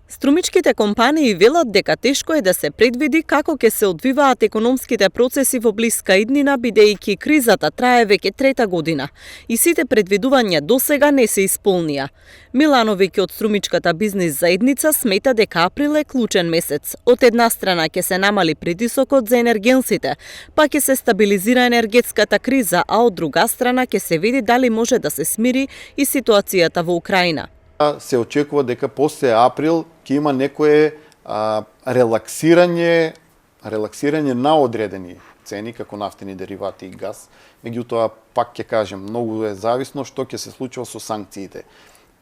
Струмичките компании велат дека тешко е да се предвиди како ќе се одвиваат економските процеси во блиска иднина, бидејќи кризата трае веќе трета година и сите предвидувања досега не се исполнија. Милановиќ од Струмичката бизнис заедница смета дека април е клучен месец. Од една страна ќе се намали притисокот за енергенсите, па ќе се стабилизира енергетската криза, а од друга страна ќе се види дали може да се смири и ситуацијата во Украина. Се очекува дека после април ќе има некое релаксирање на одредени цени, како нафтени деривати и газ. Меѓутоа, пак ќе кажем, многу е зависно што ќе се случува со санкциите.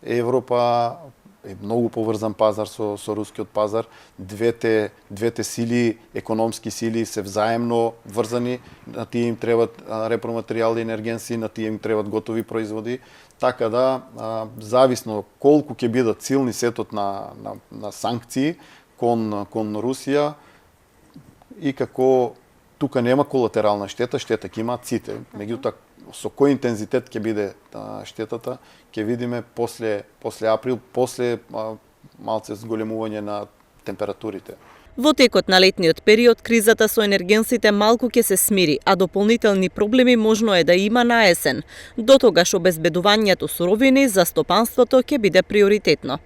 Европа е многу поврзан пазар со рускиот пазар. Двете сили, економски сили се взаемно врзани, на тие им требат репроматеријали, енергенси, на тие им требат готови производи. Така да, зависно колку ќе бидат силни сетот на санкции кон Русија и како тука нема колатерална штета ќе имаат сите. Меѓутоа, со кој интензитет ќе биде штетата, ќе видиме после април, после малце зголемување на температурите. Во текот на летниот период, кризата со енергенсите малку ќе се смири, а дополнителни проблеми можно е да има на есен. До тогаш обезбедувањето суровини за стопанството ќе биде приоритетно.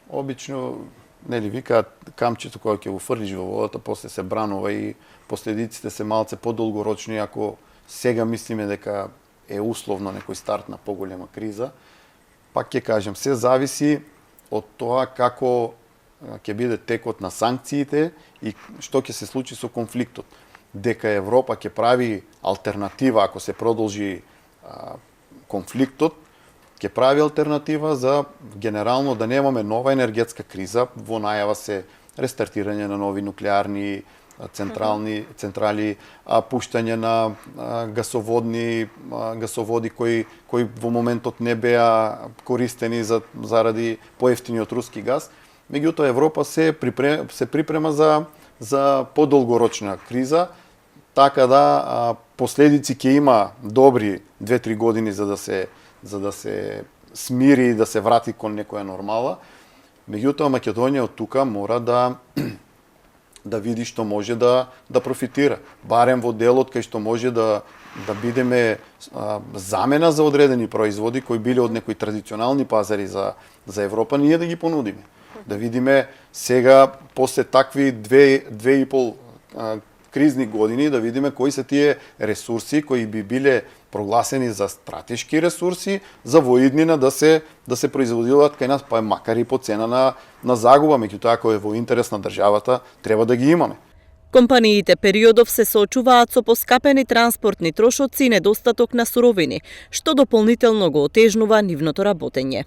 Обично, викаат камчето кое ќе го фрлиш во водата, после се бранува и последиците се малце подолгорочни, ако сега мислиме дека е условно некој старт на поголема криза. Пак ќе кажем, се зависи од тоа како ќе биде текот на санкциите и што ќе се случи со конфликтот. Дека Европа ќе прави алтернатива ако се продолжи конфликтот, ќе прави алтернатива за генерално да немаме нова енергетска криза. Во најава се рестартирање на нови нуклеарни централи, пуштање на гасоводи кои во моментот не беа користени заради поевтиниот руски газ. Меѓутоа, Европа се припрема за подолгорочна криза, така да последици ќе има добри 2-3 години за да се смири и да се врати кон некоја нормала. Меѓутоа, Македонија од тука мора да види што може да профитира. Барем во делот кај што може да бидеме замена за одредени производи кои биле од некои традиционални пазари за Европа, ние да ги понудиме. Да видиме сега, после такви 2,5 кризни години, да видиме кои се тие ресурси кои би биле прогласени за стратешки ресурси, за во иднина да се производуваат кај нас, па макар и по цена на загуба, меѓутоа ако е во интерес на државата, треба да ги имаме. Компаниите периодов се соочуваат со поскапени транспортни трошоци и недостаток на суровини, што дополнително го отежнува нивното работење.